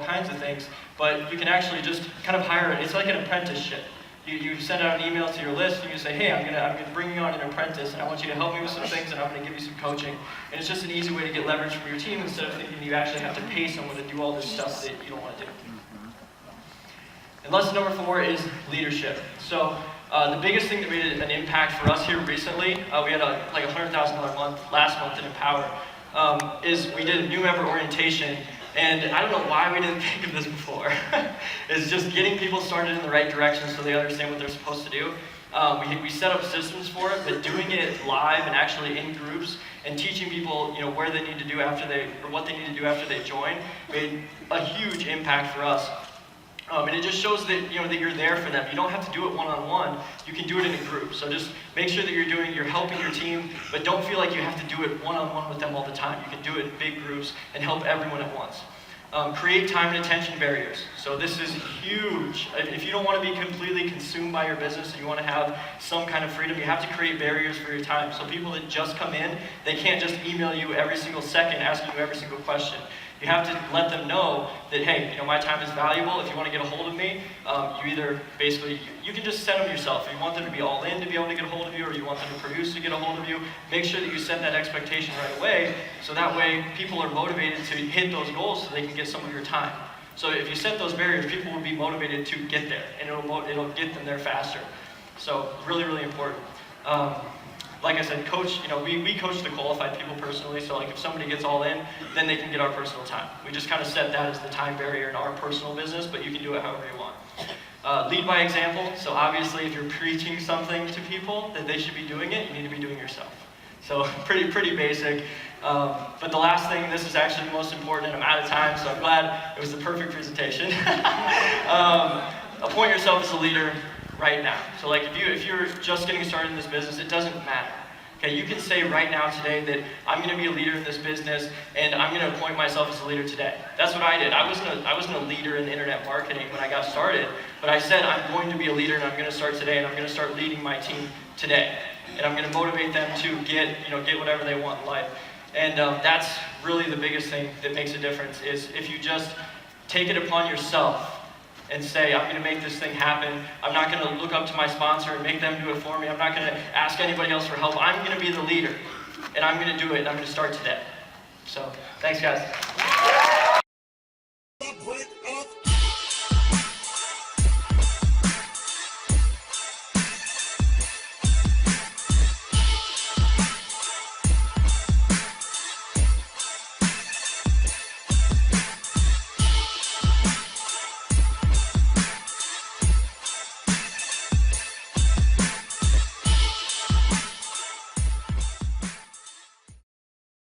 kinds of things, but you can actually just kind of hire it. It's like an apprenticeship. You send out an email to your list and you say, hey, I'm gonna bring you on an apprentice and I want you to help me with some things and I'm gonna give you some coaching. And it's just an easy way to get leverage from your team instead of thinking you actually have to pay someone to do all this stuff that you don't want to do. And lesson number 4 is leadership. So the biggest thing that made an impact for us here recently, we had like a $100,000 month last month in Empower, is we did a new member orientation. And I don't know why we didn't think of this before. It's just getting people started in the right direction so they understand what they're supposed to do. We set up systems for it, but doing it live and actually in groups and teaching people, where they need to do after or what they need to do after they join made a huge impact for us. And it just shows that that you're there for them. You don't have to do it one-on-one. You can do it in a group. So just make sure that you're helping your team, but don't feel like you have to do it one-on-one with them all the time. You can do it in big groups and help everyone at once. Create time and attention barriers. So this is huge. If you don't want to be completely consumed by your business and you want to have some kind of freedom, you have to create barriers for your time. So people that just come in, they can't just email you every single second asking you every single question. You have to let them know that, hey, my time is valuable. If you want to get a hold of me, you either you can just set them yourself. If you want them to be all in to be able to get a hold of you, or you want them to produce to get a hold of you, make sure that you set that expectation right away, so that way people are motivated to hit those goals so they can get some of your time. So if you set those barriers, people will be motivated to get there, and it'll get them there faster. So really, really important. Like I said, coach, we coach the qualified people personally, so like if somebody gets all in, then they can get our personal time. We just kind of set that as the time barrier in our personal business, but you can do it however you want. Lead by example, so obviously if you're preaching something to people that they should be doing it, you need to be doing it yourself. So pretty basic. But the last thing, and this is actually the most important, and I'm out of time, so I'm glad it was the perfect presentation. Appoint yourself as a leader right now. So like if you're just getting started in this business, it doesn't matter. Okay, you can say right now today that I'm going to be a leader in this business and I'm going to appoint myself as a leader today. That's what I did. I wasn't a leader in internet marketing when I got started, but I said I'm going to be a leader and I'm going to start today and I'm going to start leading my team today. And I'm going to motivate them to get whatever they want in life. And that's really the biggest thing that makes a difference, is if you just take it upon yourself and say, I'm going to make this thing happen. I'm not going to look up to my sponsor and make them do it for me. I'm not going to ask anybody else for help. I'm going to be the leader, and I'm going to do it, and I'm going to start today. So, thanks, guys.